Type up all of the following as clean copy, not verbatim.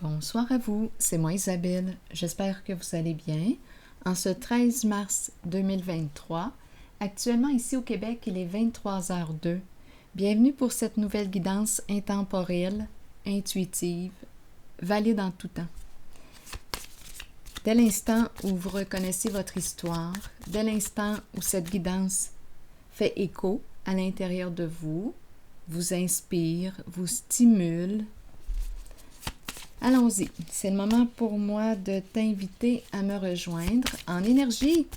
Bonsoir à vous, c'est moi Isabelle. J'espère que vous allez bien. En ce 13 mars 2023, actuellement ici au Québec, il est 23h02. Bienvenue pour cette nouvelle guidance intemporelle, intuitive, valide en tout temps. Dès l'instant où vous reconnaissez votre histoire, dès l'instant où cette guidance fait écho à l'intérieur de vous, vous inspire, vous stimule, allons-y, c'est le moment pour moi de t'inviter à me rejoindre en énergie,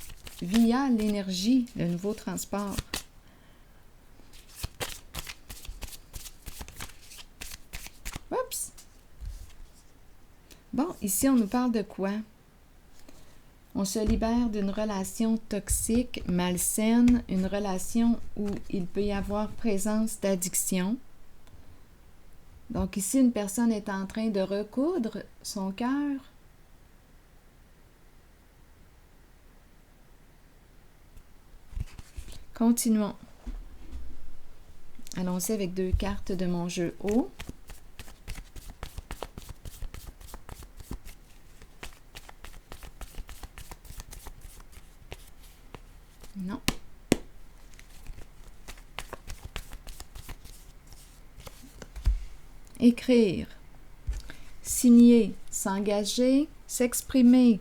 via l'énergie, le nouveau transport. Oups! Bon, ici on nous parle de quoi? On se libère d'une relation toxique, malsaine, une relation où il peut y avoir présence d'addiction. Donc ici, une personne est en train de recoudre son cœur. Continuons. Allons-y avec 2 cartes de mon jeu haut. Non. Écrire, signer, s'engager, s'exprimer.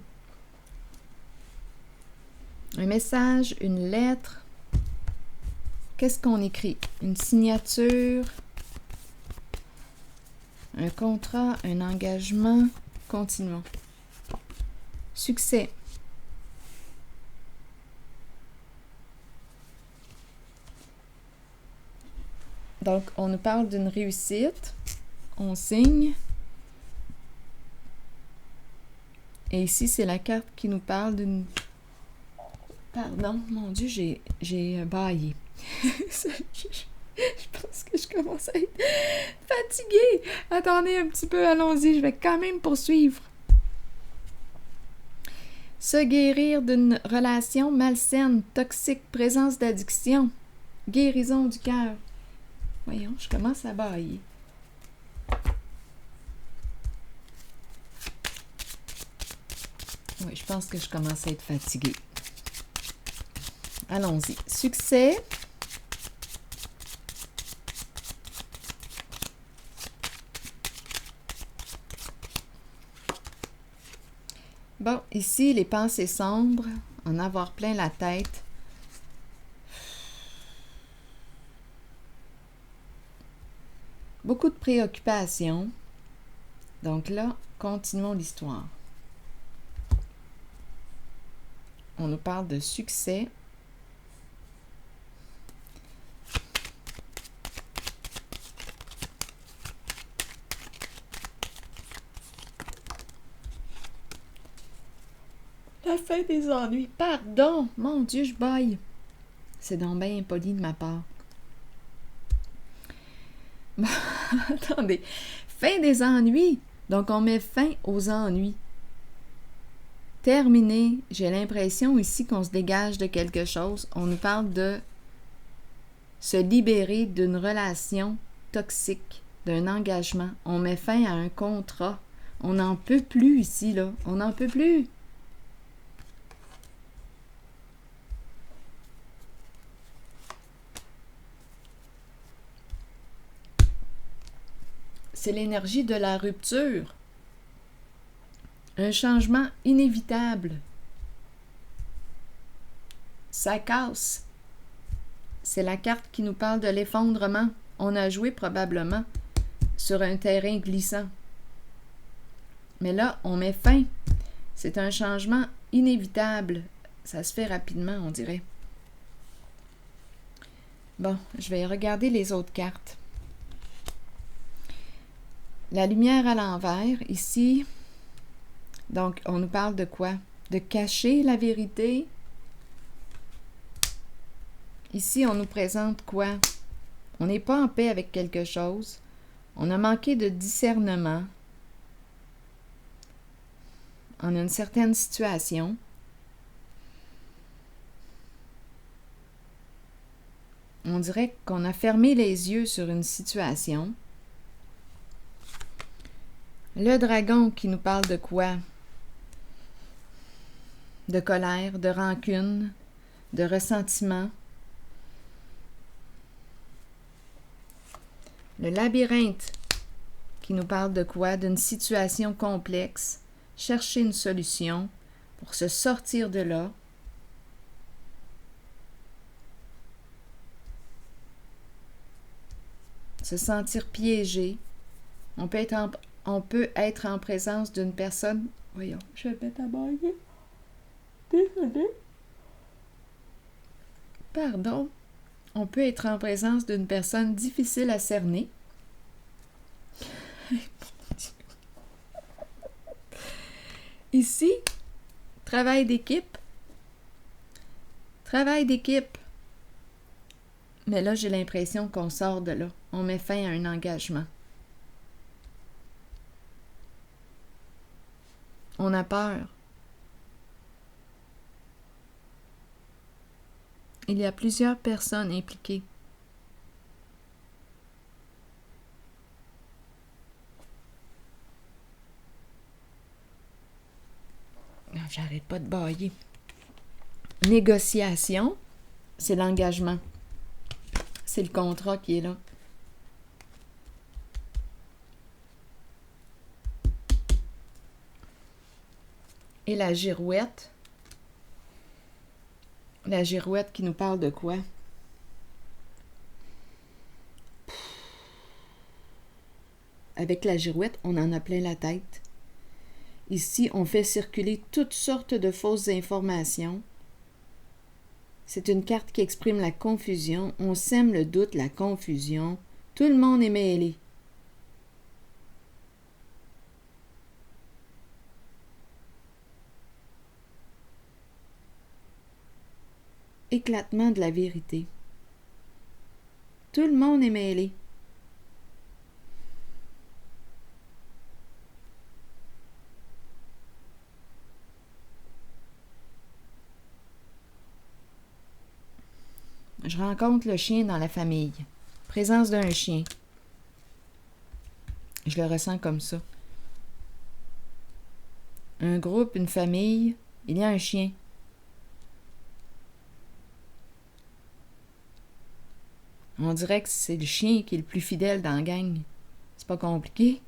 Un message, une lettre. Qu'est-ce qu'on écrit? Une signature, un contrat, un engagement. Continuons. Succès. Donc, on nous parle d'une réussite. On signe. Et ici, c'est la carte qui nous parle d'une... Pardon, mon Dieu, j'ai bâillé. Je pense que je commence à être fatiguée. Attendez un petit peu, allons-y, je vais quand même poursuivre. Se guérir d'une relation malsaine, toxique, présence d'addiction, guérison du cœur. Voyons, je commence à bâiller. Oui, je pense que je commence à être fatiguée. Allons-y. Succès. Bon, ici, les pensées sombres, en avoir plein la tête. Beaucoup de préoccupations. Donc là, continuons l'histoire. On nous parle de succès. La fin des ennuis. Pardon! Mon Dieu, je baille. C'est donc bien impoli de ma part. Bon, attendez. Fin des ennuis. Donc, on met fin aux ennuis. Terminé. J'ai l'impression ici qu'on se dégage de quelque chose. On nous parle de se libérer d'une relation toxique, d'un engagement. On met fin à un contrat. On n'en peut plus ici, là. On n'en peut plus. C'est l'énergie de la rupture. Un changement inévitable. Ça casse. C'est la carte qui nous parle de l'effondrement. On a joué probablement sur un terrain glissant. Mais là, on met fin. C'est un changement inévitable. Ça se fait rapidement, on dirait. Bon, je vais regarder les autres cartes. La lumière à l'envers, ici. Donc, on nous parle de quoi? De cacher la vérité. Ici, on nous présente quoi? On n'est pas en paix avec quelque chose. On a manqué de discernement en une certaine situation. On dirait qu'on a fermé les yeux sur une situation. Le dragon qui nous parle de quoi? De colère, de rancune, de ressentiment. Le labyrinthe qui nous parle de quoi? D'une situation complexe, chercher une solution pour se sortir de là. Se sentir piégé. On peut être en présence d'une personne... Voyons, je vais mettre à bailler. Désolée. Pardon. On peut être en présence d'une personne difficile à cerner. Ici, travail d'équipe. Travail d'équipe. Mais là, j'ai l'impression qu'on sort de là. On met fin à un engagement. On a peur. Il y a plusieurs personnes impliquées. J'arrête pas de bailler. Négociation, c'est l'engagement. C'est le contrat qui est là. Et la girouette. La girouette qui nous parle de quoi? Avec la girouette, on en a plein la tête. Ici, on fait circuler toutes sortes de fausses informations. C'est une carte qui exprime la confusion. On sème le doute, la confusion. Tout le monde est mêlé. Éclatement de la vérité. Tout le monde est mêlé. Je rencontre le chien dans la famille. Présence d'un chien. Je le ressens comme ça. Un groupe, une famille, il y a un chien. On dirait que c'est le chien qui est le plus fidèle dans la gang. C'est pas compliqué.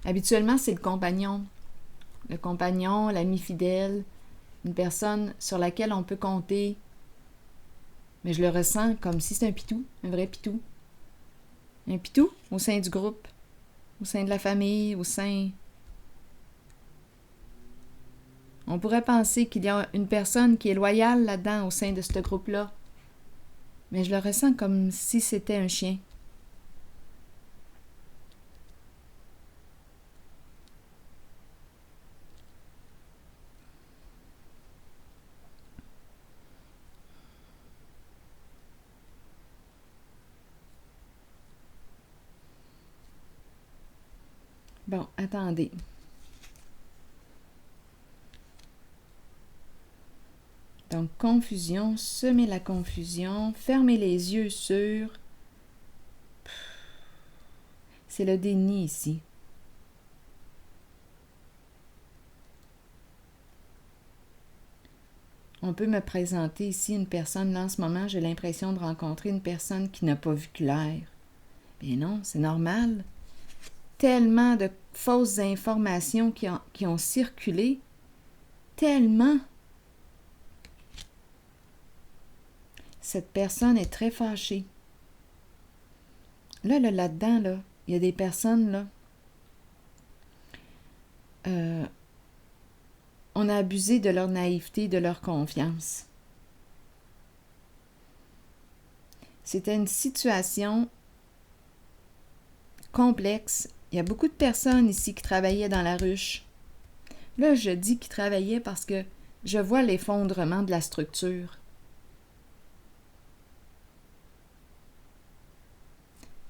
Habituellement, c'est le compagnon. Le compagnon, l'ami fidèle, une personne sur laquelle on peut compter. Mais je le ressens comme si c'était un pitou, un vrai pitou. Un pitou au sein du groupe, au sein de la famille, au sein... On pourrait penser qu'il y a une personne qui est loyale là-dedans, au sein de ce groupe-là. Mais je le ressens comme si c'était un chien. Bon, attendez. Donc, confusion, semer la confusion, fermer les yeux sur... C'est le déni ici. On peut me présenter ici une personne, là en ce moment, j'ai l'impression de rencontrer une personne qui n'a pas vu clair. Mais non, c'est normal. Tellement de fausses informations qui ont circulé. Tellement. Cette personne est très fâchée. Là-dedans, là, il y a des personnes, là, on a abusé de leur naïveté, de leur confiance. C'était une situation complexe. Il y a beaucoup de personnes ici qui travaillaient dans la ruche. Là, je dis qu'ils travaillaient parce que je vois l'effondrement de la structure.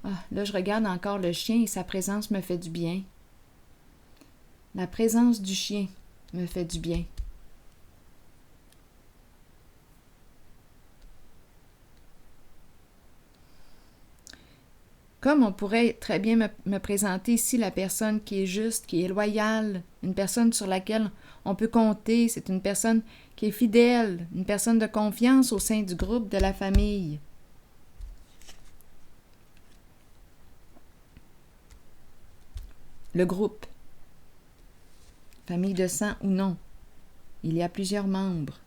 Ah, là, je regarde encore le chien et sa présence me fait du bien. La présence du chien me fait du bien. Comme on pourrait très bien me présenter ici la personne qui est juste, qui est loyale, une personne sur laquelle on peut compter, c'est une personne qui est fidèle, une personne de confiance au sein du groupe, de la famille. Le groupe, famille de sang ou non, il y a plusieurs membres.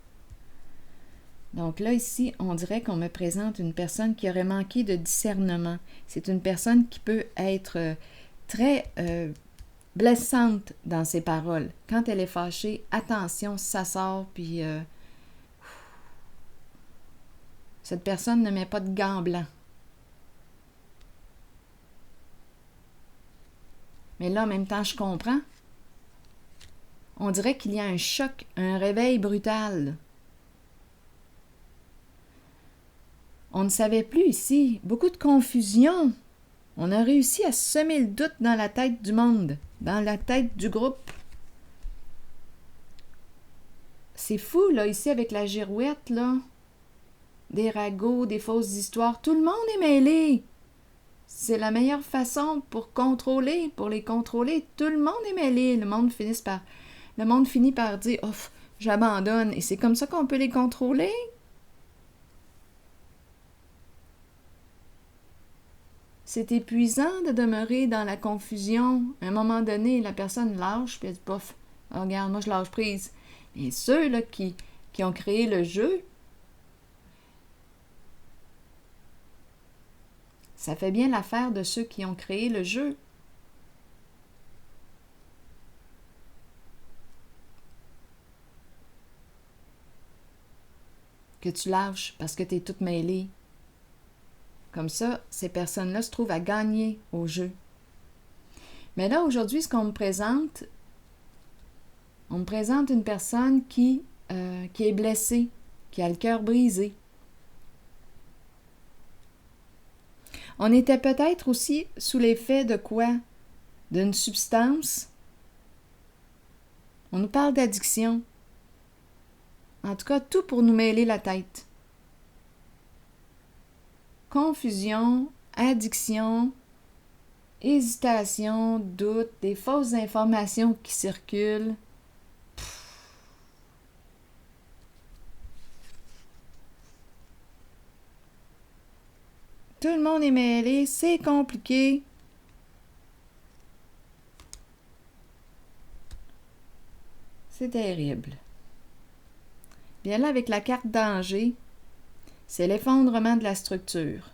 Donc là, ici, on dirait qu'on me présente une personne qui aurait manqué de discernement. C'est une personne qui peut être très blessante dans ses paroles. Quand elle est fâchée, attention, ça sort, puis cette personne ne met pas de gants blancs. Mais là, en même temps, je comprends. On dirait qu'il y a un choc, un réveil brutal. On ne savait plus ici. Beaucoup de confusion. On a réussi à semer le doute dans la tête du monde, dans la tête du groupe. C'est fou, là, ici, avec la girouette, là. Des ragots, des fausses histoires. Tout le monde est mêlé. C'est la meilleure façon pour les contrôler. Tout le monde est mêlé. Le monde finit par dire « Oh, j'abandonne ». Et c'est comme ça qu'on peut les contrôler. C'est épuisant de demeurer dans la confusion. À un moment donné, la personne lâche, puis elle dit « Pof, regarde, moi je lâche prise ». Et ceux là, qui ont créé le jeu, ça fait bien l'affaire de ceux qui ont créé le jeu. Que tu lâches parce que tu es toute mêlée. Comme ça, ces personnes-là se trouvent à gagner au jeu. Mais là, aujourd'hui, ce qu'on me présente, on me présente une personne qui est blessée, qui a le cœur brisé. On était peut-être aussi sous l'effet de quoi? D'une substance. On nous parle d'addiction. En tout cas, tout pour nous mêler la tête. Confusion, addiction, hésitation, doute, des fausses informations qui circulent. Tout le monde est mêlé, c'est compliqué. C'est terrible. Bien là, avec la carte danger, c'est l'effondrement de la structure.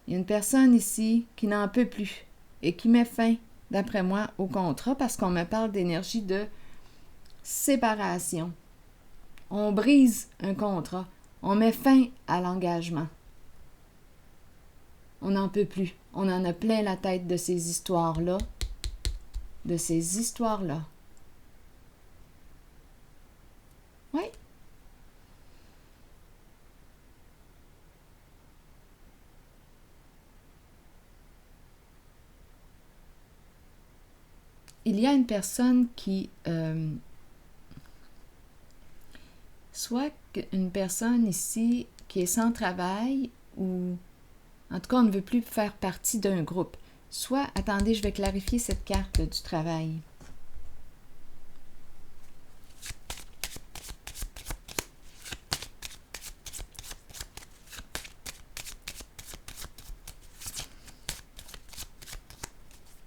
Il y a une personne ici qui n'en peut plus et qui met fin, d'après moi, au contrat parce qu'on me parle d'énergie de séparation. On brise un contrat. On met fin à l'engagement. On n'en peut plus. On en a plein la tête de ces histoires-là. De ces histoires-là. Oui. Il y a une personne qui... soit une personne ici qui est sans travail ou... En tout cas, on ne veut plus faire partie d'un groupe. Soit, attendez, je vais clarifier cette carte du travail.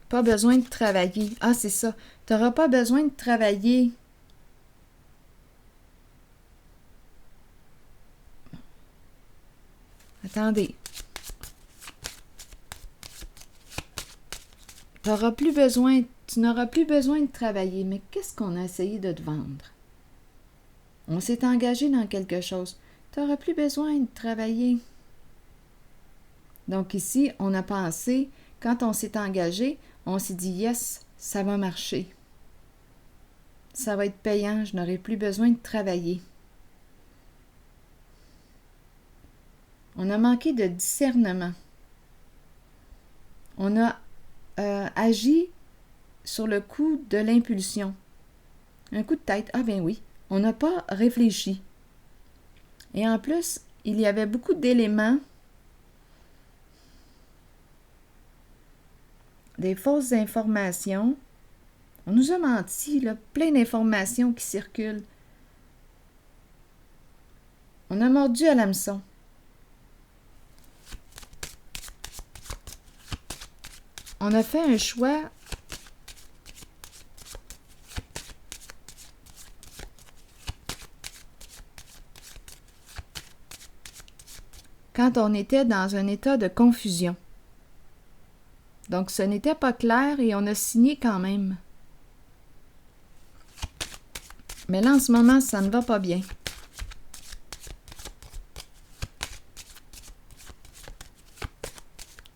Pas besoin de travailler. Ah, c'est ça. Tu n'auras pas besoin de travailler. Attendez. Tu n'auras plus besoin de travailler. Mais qu'est-ce qu'on a essayé de te vendre? On s'est engagé dans quelque chose. Tu n'auras plus besoin de travailler. Donc ici, on a pensé, quand on s'est engagé, on s'est dit « Yes, ça va marcher. Ça va être payant, je n'aurai plus besoin de travailler. » On a manqué de discernement. On a agi sur le coup de l'impulsion. Un coup de tête, ah ben oui, on n'a pas réfléchi. Et en plus, il y avait beaucoup d'éléments des fausses informations. On nous a menti, là, plein d'informations qui circulent. On a mordu à l'hameçon. On a fait un choix quand on était dans un état de confusion. Donc, ce n'était pas clair et on a signé quand même. Mais là, en ce moment, ça ne va pas bien.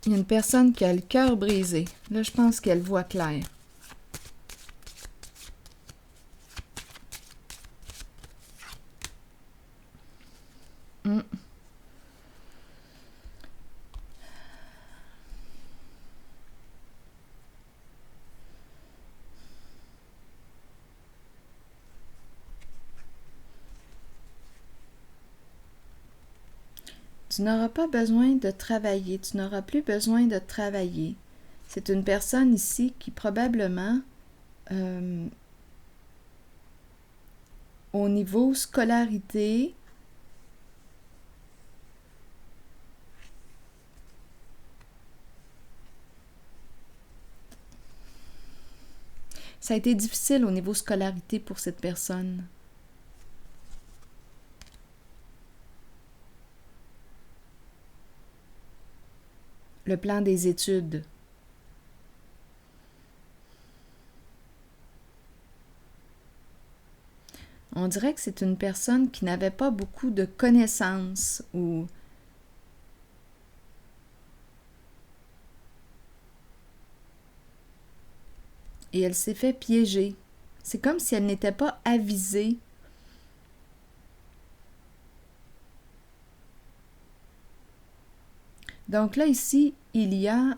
Il y a une personne qui a le cœur brisé. Là, je pense qu'elle voit clair. Tu n'auras pas besoin de travailler, tu n'auras plus besoin de travailler. C'est une personne ici qui probablement, au niveau scolarité, ça a été difficile au niveau scolarité pour cette personne. Le plan des études. On dirait que c'est une personne qui n'avait pas beaucoup de connaissances ou et elle s'est fait piéger. C'est comme si elle n'était pas avisée. Donc là, ici, il y a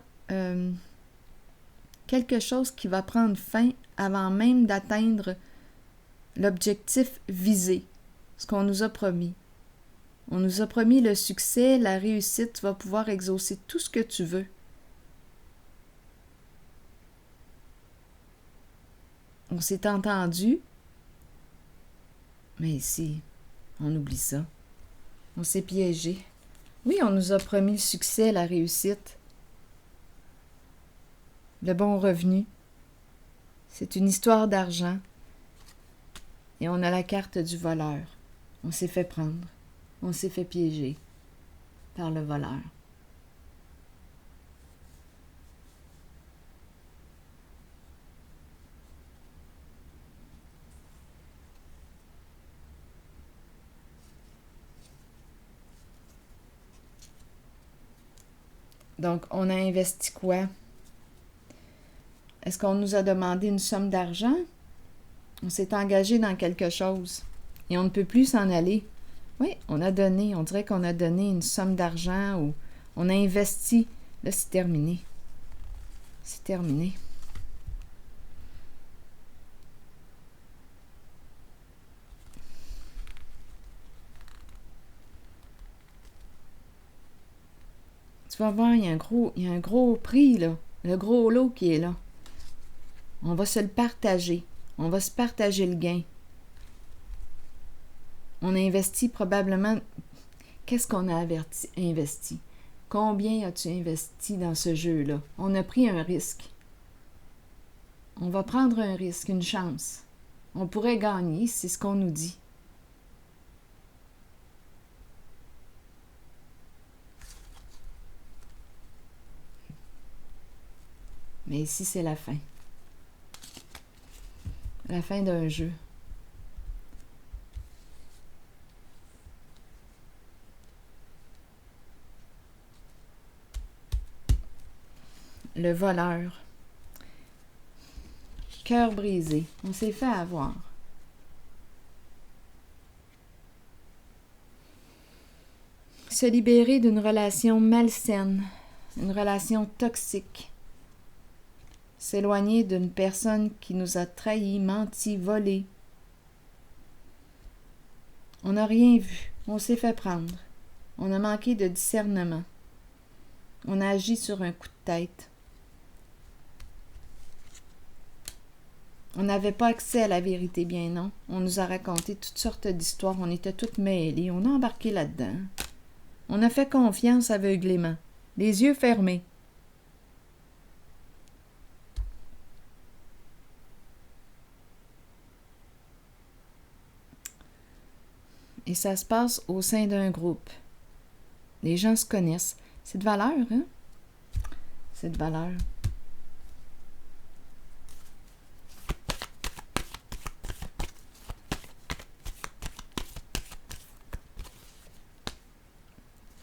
quelque chose qui va prendre fin avant même d'atteindre l'objectif visé, ce qu'on nous a promis. On nous a promis le succès, la réussite, tu vas pouvoir exaucer tout ce que tu veux. On s'est entendu, mais ici, on oublie ça. On s'est piégé. Oui, on nous a promis le succès, la réussite, le bon revenu. C'est une histoire d'argent. Et on a la carte du voleur. On s'est fait prendre. On s'est fait piéger par le voleur. Donc, on a investi quoi? Est-ce qu'on nous a demandé une somme d'argent? On s'est engagé dans quelque chose et on ne peut plus s'en aller. Oui, on a donné, on dirait qu'on a donné une somme d'argent ou on a investi. Là, c'est terminé. C'est terminé. Tu vas voir, il y a un gros prix, là. Le gros lot qui est là. On va se le partager. On va se partager le gain. On a investi probablement... Qu'est-ce qu'on a investi? Combien as-tu investi dans ce jeu-là? On a pris un risque. On va prendre un risque, une chance. On pourrait gagner, c'est ce qu'on nous dit. Mais ici, c'est la fin. La fin d'un jeu. Le voleur. Cœur brisé. On s'est fait avoir. Se libérer d'une relation malsaine, une relation toxique. S'éloigner d'une personne qui nous a trahis, menti, volé. On n'a rien vu. On s'est fait prendre. On a manqué de discernement. On a agi sur un coup de tête. On n'avait pas accès à la vérité, bien non. On nous a raconté toutes sortes d'histoires, on était toutes mêlées, on a embarqué là-dedans. On a fait confiance aveuglément, les yeux fermés. Et ça se passe au sein d'un groupe. Les gens se connaissent. C'est de valeur, hein? C'est de valeur.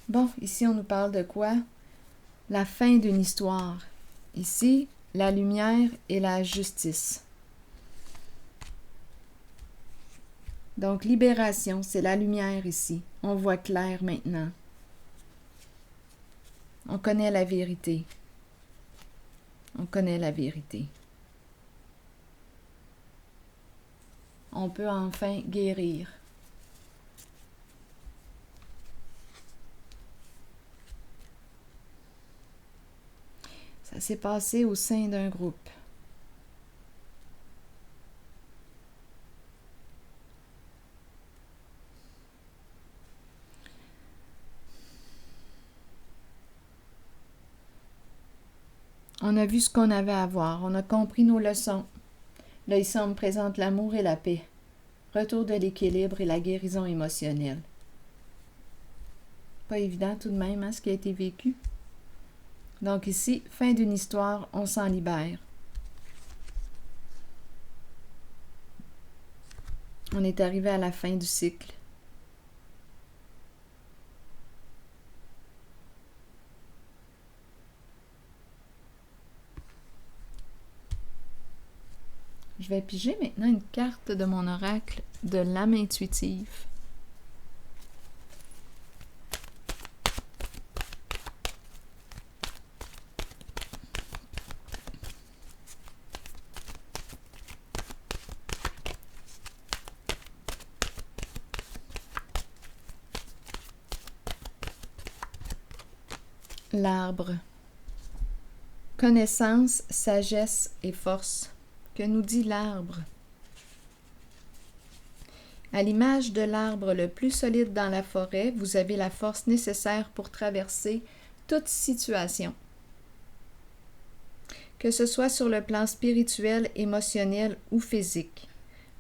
Bon, ici, on nous parle de quoi? La fin d'une histoire. Ici, la lumière et la justice. Donc, libération, c'est la lumière ici. On voit clair maintenant. On connaît la vérité. On connaît la vérité. On peut enfin guérir. Ça s'est passé au sein d'un groupe. On a vu ce qu'on avait à voir, on a compris nos leçons. Là, ici, on me présente l'amour et la paix. Retour de l'équilibre et la guérison émotionnelle. Pas évident tout de même, hein, ce qui a été vécu. Donc ici, fin d'une histoire, on s'en libère. On est arrivé à la fin du cycle. Je vais piger maintenant une carte de mon oracle de l'âme intuitive. L'arbre. Connaissance, sagesse et force. Que nous dit l'arbre? À l'image de l'arbre le plus solide dans la forêt, vous avez la force nécessaire pour traverser toute situation. Que ce soit sur le plan spirituel, émotionnel ou physique.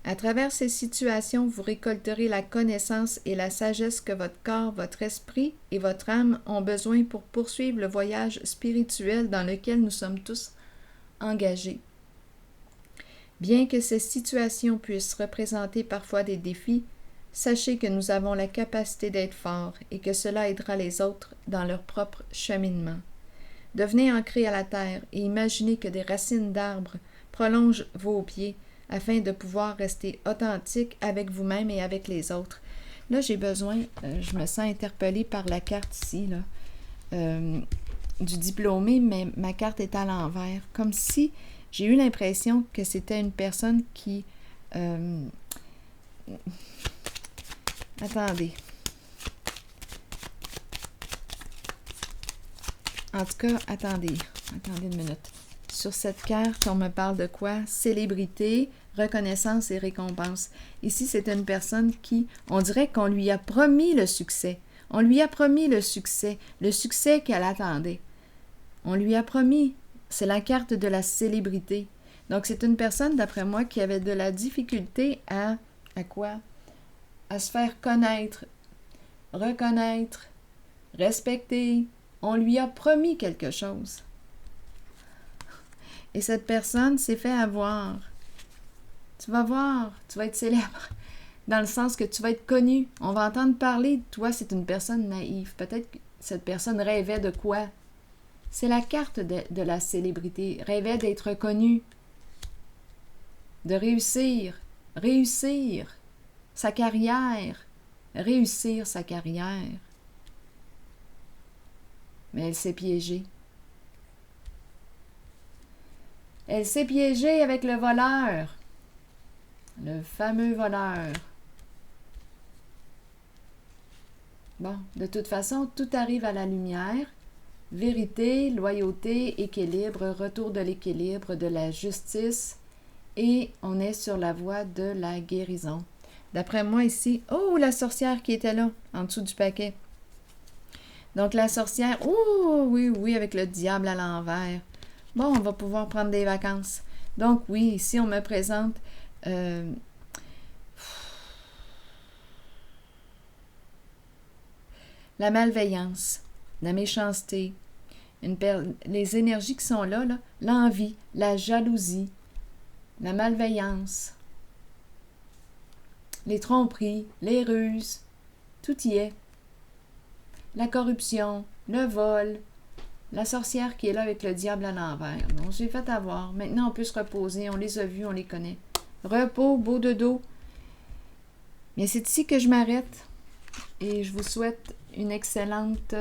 À travers ces situations, vous récolterez la connaissance et la sagesse que votre corps, votre esprit et votre âme ont besoin pour poursuivre le voyage spirituel dans lequel nous sommes tous engagés. Bien que ces situations puissent représenter parfois des défis, sachez que nous avons la capacité d'être forts et que cela aidera les autres dans leur propre cheminement. Devenez ancrés à la terre et imaginez que des racines d'arbres prolongent vos pieds afin de pouvoir rester authentique avec vous-même et avec les autres. Là, j'ai besoin, je me sens interpellée par la carte ici, là, du diplômé, mais ma carte est à l'envers, comme si j'ai eu l'impression que c'était une personne qui... Attendez. En tout cas, attendez une minute. Sur cette carte, on me parle de quoi? Célébrité, reconnaissance et récompense. Ici, c'est une personne qui, on dirait qu'on lui a promis le succès. On lui a promis le succès qu'elle attendait. On lui a promis. C'est la carte de la célébrité. Donc, c'est une personne, d'après moi, qui avait de la difficulté à quoi? À se faire connaître, reconnaître, respecter. On lui a promis quelque chose. Et cette personne s'est fait avoir. Tu vas voir, tu vas être célèbre. Dans le sens que tu vas être connu. On va entendre parler de toi, c'est une personne naïve. Peut-être que cette personne rêvait de quoi? C'est la carte de la célébrité. Rêvait d'être connue. De réussir sa carrière. Réussir sa carrière. Mais elle s'est piégée. Elle s'est piégée avec le voleur. Le fameux voleur. Bon, de toute façon, tout arrive à la lumière. Vérité, loyauté, équilibre, retour de l'équilibre, de la justice Et on est sur la voie de la guérison. D'après moi ici, oh, la sorcière qui était là, en dessous du paquet. Donc la sorcière, oh, oui, oui, avec le diable à l'envers. Bon, on va pouvoir prendre des vacances. Donc oui, ici on me présente la malveillance, la méchanceté, les énergies qui sont là, l'envie, la jalousie, la malveillance, les tromperies, les ruses, tout y est. La corruption, le vol, la sorcière qui est là avec le diable à l'envers. On s'est fait avoir. Maintenant, on peut se reposer. On les a vus, on les connaît. Repos, beau dodo. Mais c'est ici que je m'arrête. Et je vous souhaite une excellente...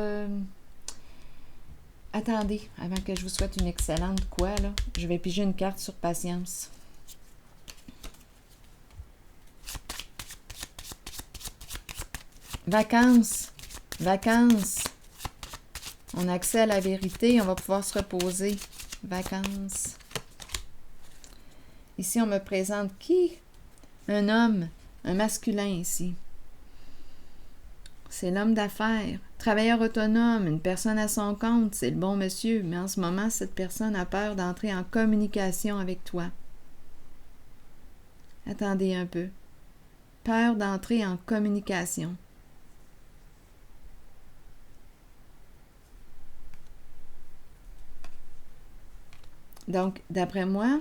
Attendez, avant que je vous souhaite une excellente quoi, là? Je vais piger une carte sur patience. Vacances. Vacances. On a accès à la vérité, on va pouvoir se reposer. Vacances. Ici, on me présente qui? Un homme, un masculin ici. C'est l'homme d'affaires, travailleur autonome, une personne à son compte, c'est le bon monsieur, mais en ce moment, cette personne a peur d'entrer en communication avec toi. Attendez un peu. Peur d'entrer en communication. Donc, d'après moi,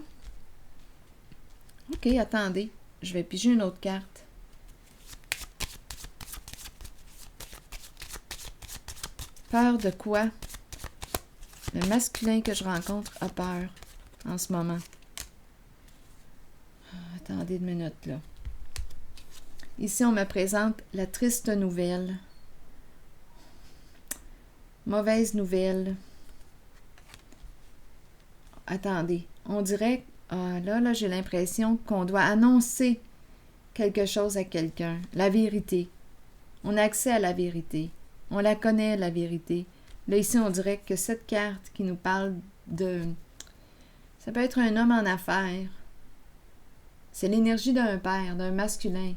ok, attendez, je vais piger une autre carte. Peur de quoi? Le masculin que je rencontre a peur en ce moment. Attendez une minute, là. Ici, on me présente la triste nouvelle. Mauvaise nouvelle. Attendez, on dirait... Ah, là, j'ai l'impression qu'on doit annoncer quelque chose à quelqu'un. La vérité. On a accès à la vérité. On la connaît, la vérité. Là, ici, on dirait que cette carte qui nous parle de... Ça peut être un homme en affaires. C'est l'énergie d'un père, d'un masculin.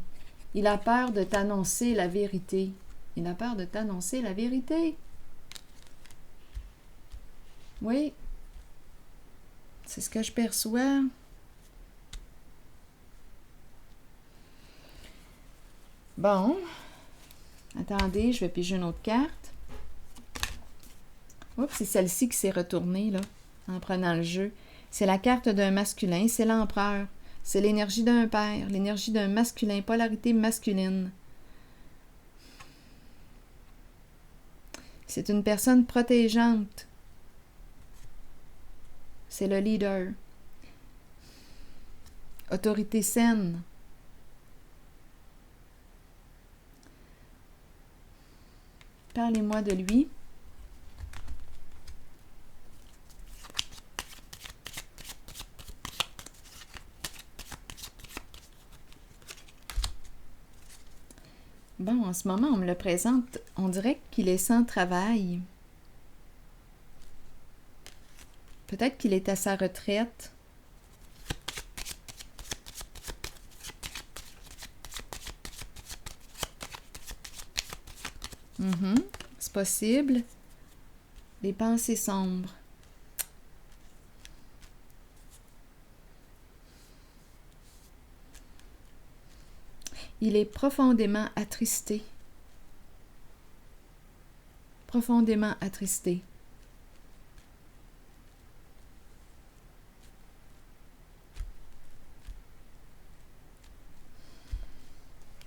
Il a peur de t'annoncer la vérité. Il a peur de t'annoncer la vérité. Oui. C'est ce que je perçois. Bon. Attendez, je vais piger une autre carte. Oups, c'est celle-ci qui s'est retournée, là, en prenant le jeu. C'est la carte d'un masculin, c'est l'empereur. C'est l'énergie d'un père, l'énergie d'un masculin, polarité masculine. C'est une personne protégeante. C'est le leader. Autorité saine. Parlez-moi de lui. Bon, en ce moment, on me le présente, on dirait qu'il est sans travail. Peut-être qu'il est à sa retraite. C'est possible. Les pensées sombres. Il est profondément attristé. Profondément attristé.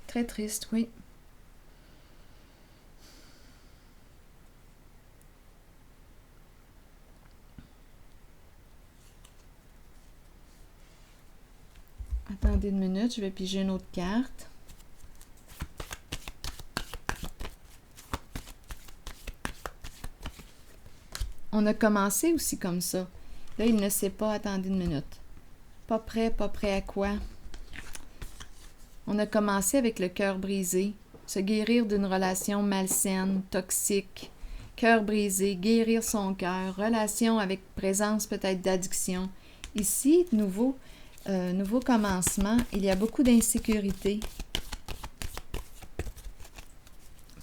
Très triste, oui. Attendez une minute, je vais piger une autre carte. On a commencé aussi comme ça. Là, il ne sait pas. Attendez une minute. Pas prêt à quoi? On a commencé avec le cœur brisé. Se guérir d'une relation malsaine, toxique. Cœur brisé, guérir son cœur. Relation avec présence peut-être d'addiction. Ici, de nouveau, nouveau commencement, il y a beaucoup d'insécurité.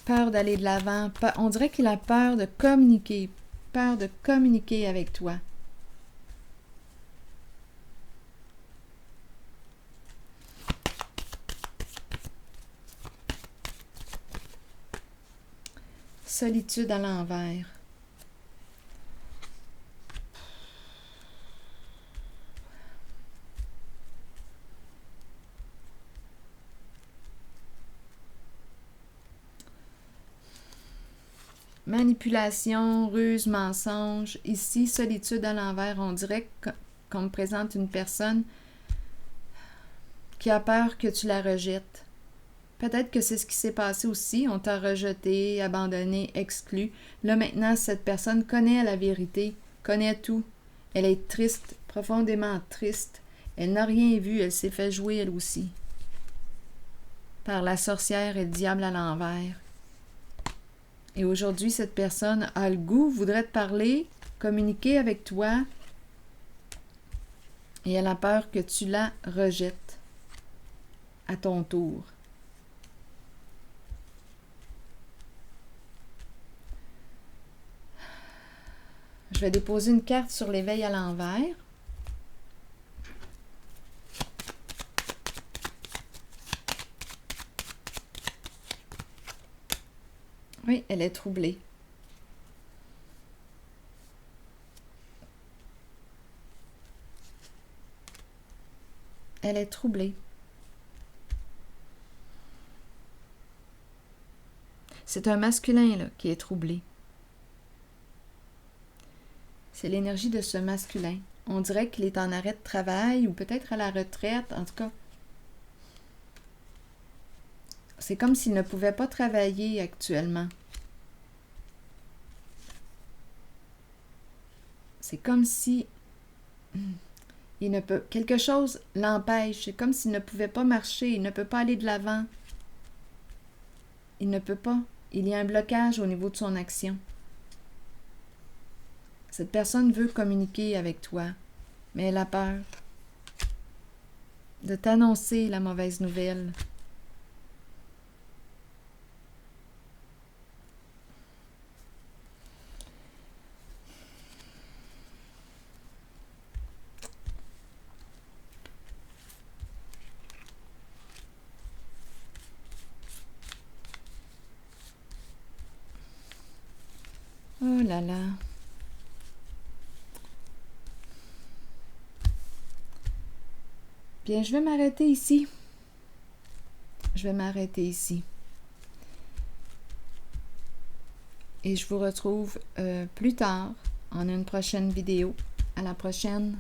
Peur d'aller de l'avant. On dirait qu'il a peur de communiquer. Peur de communiquer avec toi. Solitude à l'envers. Manipulation, ruse, mensonge. Ici, solitude à l'envers. On dirait qu'on me présente une personne qui a peur que tu la rejettes. Peut-être que c'est ce qui s'est passé aussi. On t'a rejeté, abandonné, exclu. Là, maintenant, cette personne connaît la vérité, connaît tout. Elle est triste, profondément triste. Elle n'a rien vu. Elle s'est fait jouer, elle aussi. Par la sorcière et le diable à l'envers. Et aujourd'hui, cette personne a le goût, voudrait te parler, communiquer avec toi. Et elle a peur que tu la rejettes à ton tour. Je vais déposer une carte sur l'éveil à l'envers. Oui, elle est troublée. Elle est troublée. C'est un masculin là, qui est troublé. C'est l'énergie de ce masculin. On dirait qu'il est en arrêt de travail ou peut-être à la retraite. En tout cas, c'est comme s'il ne pouvait pas travailler actuellement. C'est comme si il ne peut, quelque chose l'empêche. C'est comme s'il ne pouvait pas marcher. Il ne peut pas aller de l'avant. Il ne peut pas. Il y a un blocage au niveau de son action. Cette personne veut communiquer avec toi, mais elle a peur de t'annoncer la mauvaise nouvelle. Oh là là. Bien, je vais m'arrêter ici. Je vais m'arrêter ici. Et je vous retrouve plus tard en une prochaine vidéo. À la prochaine.